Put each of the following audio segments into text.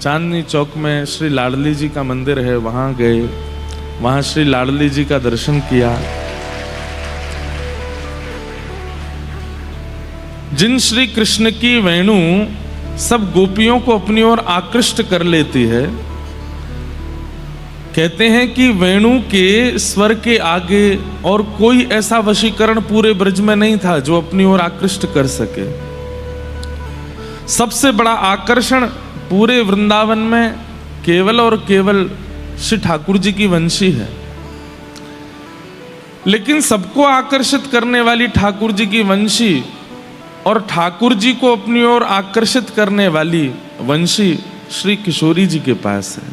चांदनी चौक में श्री लाडली जी का मंदिर है, वहां गए, वहां श्री लाडली जी का दर्शन किया। जिन श्री कृष्ण की वेणु सब गोपियों को अपनी ओर आकृष्ट कर लेती है, कहते हैं कि वेणु के स्वर के आगे और कोई ऐसा वशीकरण पूरे ब्रज में नहीं था जो अपनी ओर आकृष्ट कर सके। सबसे बड़ा आकर्षण पूरे वृंदावन में केवल और केवल श्री ठाकुर जी की वंशी है। लेकिन सबको आकर्षित करने वाली ठाकुर जी की वंशी और ठाकुर जी को अपनी ओर आकर्षित करने वाली वंशी श्री किशोरी जी के पास है।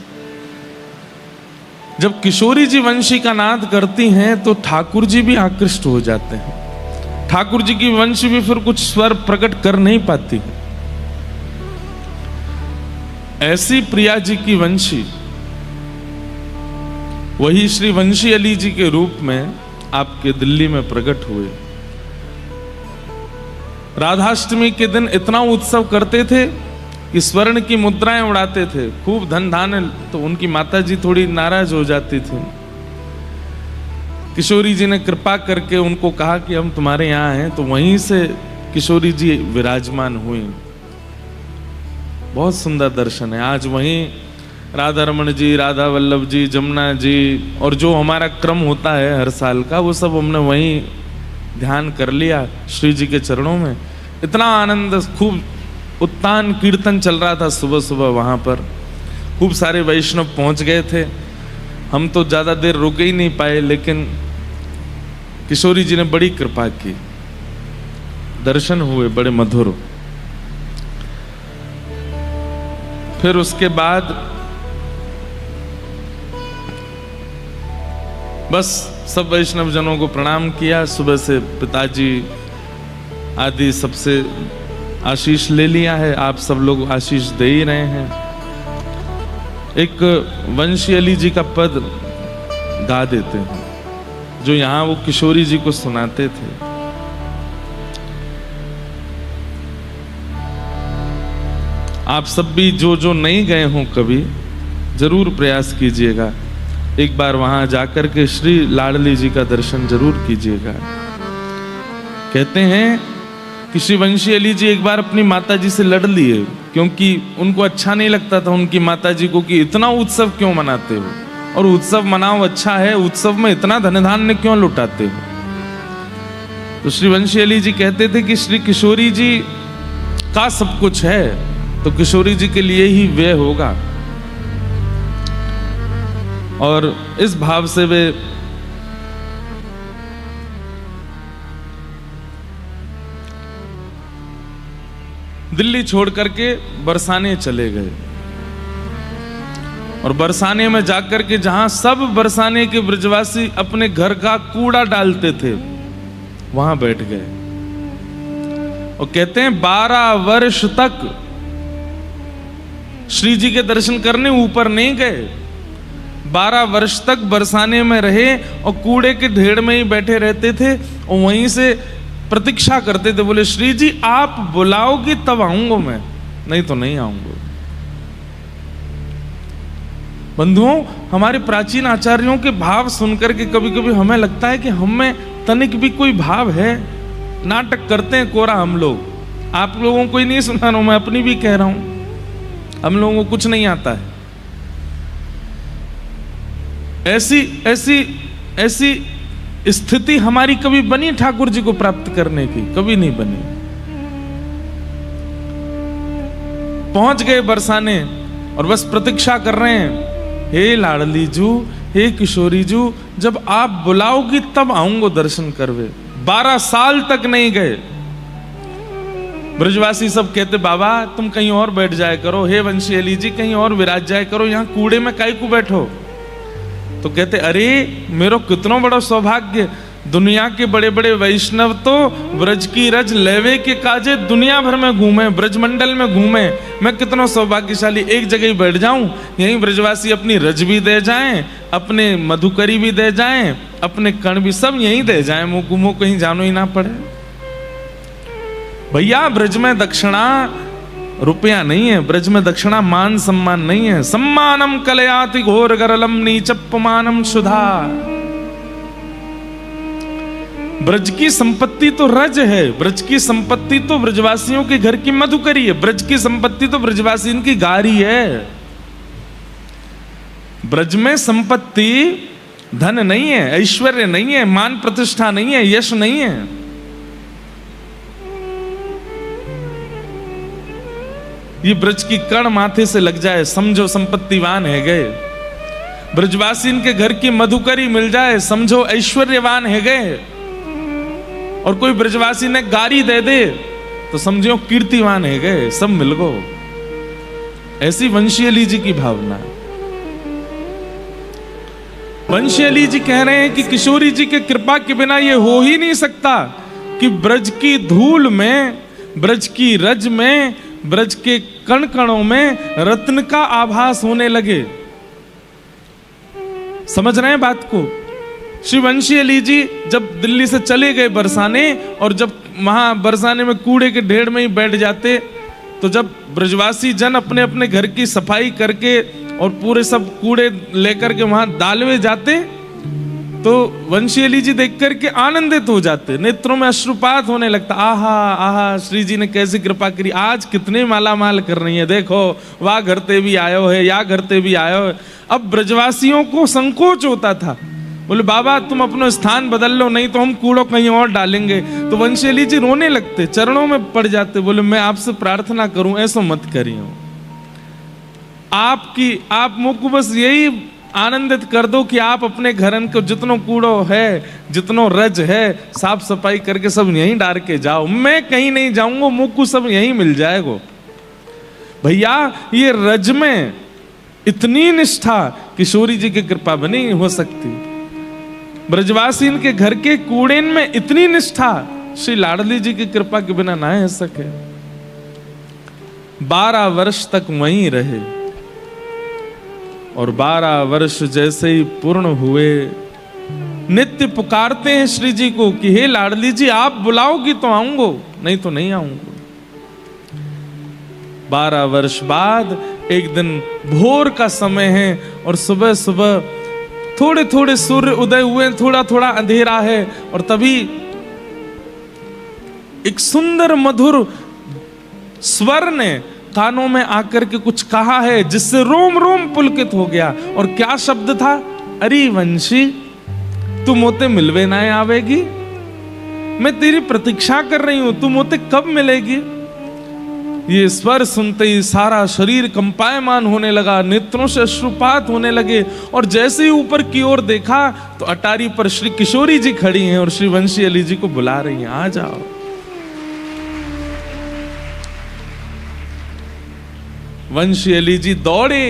जब किशोरी जी वंशी का नाद करती हैं तो ठाकुर जी भी आकृष्ट हो जाते हैं। ठाकुर जी की वंशी भी फिर कुछ स्वर प्रकट कर नहीं पाती है। ऐसी प्रिया जी की वंशी वही श्री वंशी अली जी के रूप में आपके दिल्ली में प्रकट हुए। राधाष्टमी के दिन इतना उत्सव करते थे कि स्वर्ण की मुद्राएं उड़ाते थे, खूब धन धान, तो उनकी माताजी थोड़ी नाराज हो जाती थी। किशोरी जी ने कृपा करके उनको कहा कि हम तुम्हारे यहाँ हैं, तो वहीं से किशोरी जी विराजमान हुई। बहुत सुंदर दर्शन है। आज वहीं राधा रमण जी, राधा वल्लभ जी, जमुना जी और जो हमारा क्रम होता है हर साल का, वो सब हमने वहीं ध्यान कर लिया श्री जी के चरणों में। इतना आनंद, खूब उत्तान कीर्तन चल रहा था सुबह सुबह वहां पर। खूब सारे वैष्णव पहुंच गए थे। हम तो ज्यादा देर रुक ही नहीं पाए, लेकिन किशोरी जी ने बड़ी कृपा की, दर्शन हुए बड़े मधुर। फिर उसके बाद बस सब वैष्णव जनों को प्रणाम किया। सुबह से पिताजी आदि सबसे आशीष ले लिया है। आप सब लोग आशीष दे ही रहे हैं। एक वंशी अली जी का पद गा देते हैं जो यहाँ वो किशोरी जी को सुनाते थे। आप सब भी जो नहीं गए हों कभी, जरूर प्रयास कीजिएगा। एक बार वहां जाकर के श्री लाडली जी का दर्शन जरूर कीजिएगा। कहते हैं कि श्री वंशी अली जी एक बार अपनी माता जी से लड़ लिए, क्योंकि उनको अच्छा नहीं लगता था उनकी माता जी को कि इतना उत्सव क्यों मनाते हो, और उत्सव मनाओ अच्छा है, उत्सव में इतना धन धान्य क्यों लुटाते हो। तो श्री वंशी अली जी कहते थे कि श्री किशोरी जी का सब कुछ है, तो किशोरी जी के लिए ही व्यय होगा। और इस भाव से वे दिल्ली छोड़ करके बरसाने चले गए। और बरसाने में जाकर के जहां सब बरसाने के ब्रजवासी अपने घर का कूड़ा डालते थे, वहां बैठ गए। और कहते हैं 12 वर्ष तक श्री जी के दर्शन करने ऊपर नहीं गए। 12 वर्ष तक बरसाने में रहे और कूड़े के ढेर में ही बैठे रहते थे और वहीं से प्रतीक्षा करते थे। बोले श्री जी आप बुलाओगे तब आऊंगा मैं, नहीं तो नहीं आऊंगा। बंधुओं, हमारे प्राचीन आचार्यों के भाव सुनकर के कभी कभी हमें लगता है कि हम में तनिक भी कोई भाव है। नाटक करते हैं कोरा हम लोग। आप लोगों को ही नहीं सुना रहा हूं, मैं अपनी भी कह रहा हूं। हम लोगों को कुछ नहीं आता है। ऐसी स्थिति हमारी कभी बनी ठाकुर जी को प्राप्त करने की? कभी नहीं बनी। पहुंच गए बरसाने और बस प्रतीक्षा कर रहे हैं, हे लाडली जू, हे किशोरी जू, जब आप बुलाओगी तब आऊंगा दर्शन करवे। 12 साल तक नहीं गए। ब्रजवासी सब कहते बाबा तुम कहीं और बैठ जाए करो, हे वंशी अली जी कहीं और विराज जाए करो, यहाँ कूड़े में काहे को बैठो। तो कहते अरे मेरो कितना बड़ा सौभाग्य, दुनिया के बड़े बड़े वैष्णव तो ब्रज की रज लेवे के काजे दुनिया भर में घूमे, ब्रजमंडल में घूमे, मैं कितना सौभाग्यशाली एक जगह ही बैठ जाऊं, यहीं ब्रजवासी अपनी रज भी दे जाएं, अपने मधुकरी भी दे जाएं, अपने कण भी सब यहीं दे जाएं, मुँह कहीं जानो ही ना पड़े। भैया ब्रज में दक्षिणा रुपया नहीं है ब्रज में, दक्षिणा मान सम्मान नहीं है। सम्मानम कलयाति घोर गरलम नीचपमानम सुधा। ब्रज की संपत्ति तो रज है, ब्रज की संपत्ति तो ब्रजवासियों के घर की मधुकरी है, ब्रज की संपत्ति तो ब्रजवासियों की गारी है। ब्रज में संपत्ति धन नहीं है, ऐश्वर्य नहीं है, मान प्रतिष्ठा नहीं है, यश नहीं है। ये ब्रज की कण माथे से लग जाए, समझो संपत्तिवान है गए। ब्रजवासी इनके घर की मधुकरी मिल जाए, समझो ऐश्वर्यवान है गए। और कोई ब्रजवासी ने गारी दे दे तो समझो कीर्तिवान है गए, सब मिल गो। ऐसी वंशीयली जी की भावना। वंशीयली जी कह रहे हैं कि किशोरी जी के कृपा के बिना यह हो ही नहीं सकता कि ब्रज की धूल में, ब्रज की रज में, ब्रज के कण कणों में रत्न का आभास होने लगे। समझ रहे हैं बात को? श्री वंशी अली जी जब दिल्ली से चले गए बरसाने, और जब वहां बरसाने में कूड़े के ढेर में ही बैठ जाते, तो जब ब्रजवासी जन अपने अपने घर की सफाई करके और पूरे सब कूड़े लेकर के वहां डालवे जाते, तो वंशी अली जी देख करके आनंदित हो जाते, नेत्रों में अश्रुपात होने लगता। आहा आहा, श्री जी ने कैसी कृपा करी, आज कितने माला माल कर रही है, देखो वाह घरते भी आयो है, या घरते भी आयो है। अब ब्रजवासियों को संकोच होता था, बोले बाबा तुम अपना स्थान बदल लो, नहीं तो हम कूड़ो कहीं और डालेंगे। तो वंशी अली जी रोने लगते, चरणों में पड़ जाते, बोले मैं आपसे प्रार्थना करूं, ऐसा मत करियो। आप मुझको बस यही आनंदित कर दो कि आप अपने घरन को जितनो कूड़ो है, जितनो रज है, साफ सफाई करके सब यहीं डाल के जाओ, मैं कहीं नहीं जाऊंगा, मुझको सब यहीं मिल जाएगा। भैया ये रज में इतनी निष्ठा किशोरी जी की कृपा बनी हो सकती, ब्रजवासी के घर के कूड़ेन में इतनी निष्ठा श्री लाडली जी की कृपा के बिना ना हो सके। 12 वर्ष तक वहीं रहे, और 12 वर्ष जैसे ही पूर्ण हुए, नित्य पुकारते हैं श्री जी को कि हे लाडली जी आप बुलाओगी तो आऊंगो, नहीं तो नहीं आऊंगो। 12 वर्ष बाद एक दिन भोर का समय है, और सुबह सुबह थोड़े थोड़े सूर्य उदय हुए, थोड़ा थोड़ा अंधेरा है, और तभी एक सुंदर मधुर स्वर ने कानों में आकर के कुछ कहा है, जिससे रोम रोम पुलकित हो गया। और क्या शब्द था? अरे वंशी तू मोते मिलवे ना आवेगी, मैं तेरी प्रतीक्षा कर रही हूं, तू मोते कब मिलेगी। ये स्वर सुनते ही सारा शरीर कंपायमान होने लगा, नेत्रों से अश्रुपात होने लगे, और जैसे ही ऊपर की ओर देखा तो अटारी पर श्री किशोरी जी खड़ी हैं और श्री वंशी अली जी को बुला रही हैं, आ जाओ। वंशी अली जी दौड़े,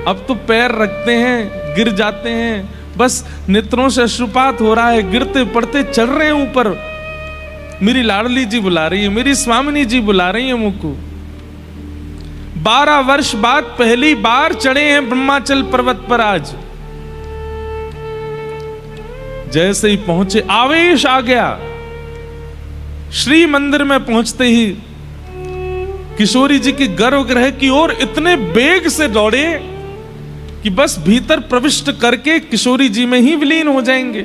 अब तो पैर रखते हैं गिर जाते हैं, बस नेत्रों से अश्रुपात हो रहा है, गिरते पड़ते चढ़ रहे हैं ऊपर। मेरी लाडली जी बुला रही है, मेरी स्वामिनी जी बुला रही है मुझको। 12 वर्ष बाद पहली बार चढ़े हैं ब्रह्माचल पर्वत पर आज। जैसे ही पहुंचे आवेश आ गया, श्री मंदिर में पहुंचते ही किशोरी जी के गर्भगृह की ओर इतने वेग से दौड़े कि बस भीतर प्रविष्ट करके किशोरी जी में ही विलीन हो जाएंगे।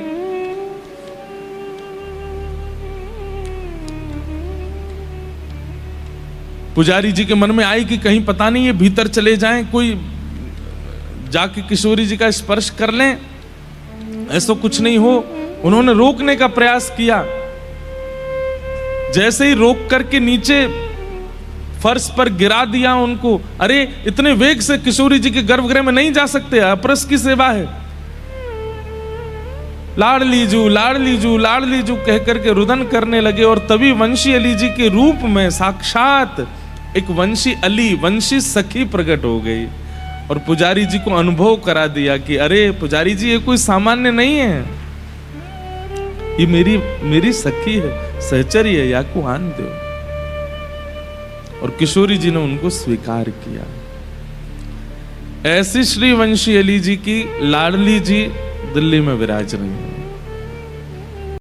पुजारी जी के मन में आई कि कहीं पता नहीं ये भीतर चले जाएं, कोई जाके किशोरी जी का स्पर्श कर लें, ऐसा कुछ नहीं हो। उन्होंने रोकने का प्रयास किया, जैसे ही रोक करके नीचे फर्श पर गिरा दिया उनको। अरे इतने वेग से किशोरी जी के गर्भगृह में नहीं जा सकते, अपरस की सेवा है। लाडली जू लाडली जू लाडली जू कह करके रुदन करने लगे, और तभी वंशी अली जी के रूप में साक्षात एक वंशी अली, वंशी सखी प्रकट हो गई, और पुजारी जी को अनुभव करा दिया कि अरे पुजारी जी ये कोई सामान्य नहीं है, ये मेरी सखी है, सहचरी है, या को आन दो। और किशोरी जी ने उनको स्वीकार किया। ऐसी श्री वंशी अली जी की लाडली जी दिल्ली में विराज रही है।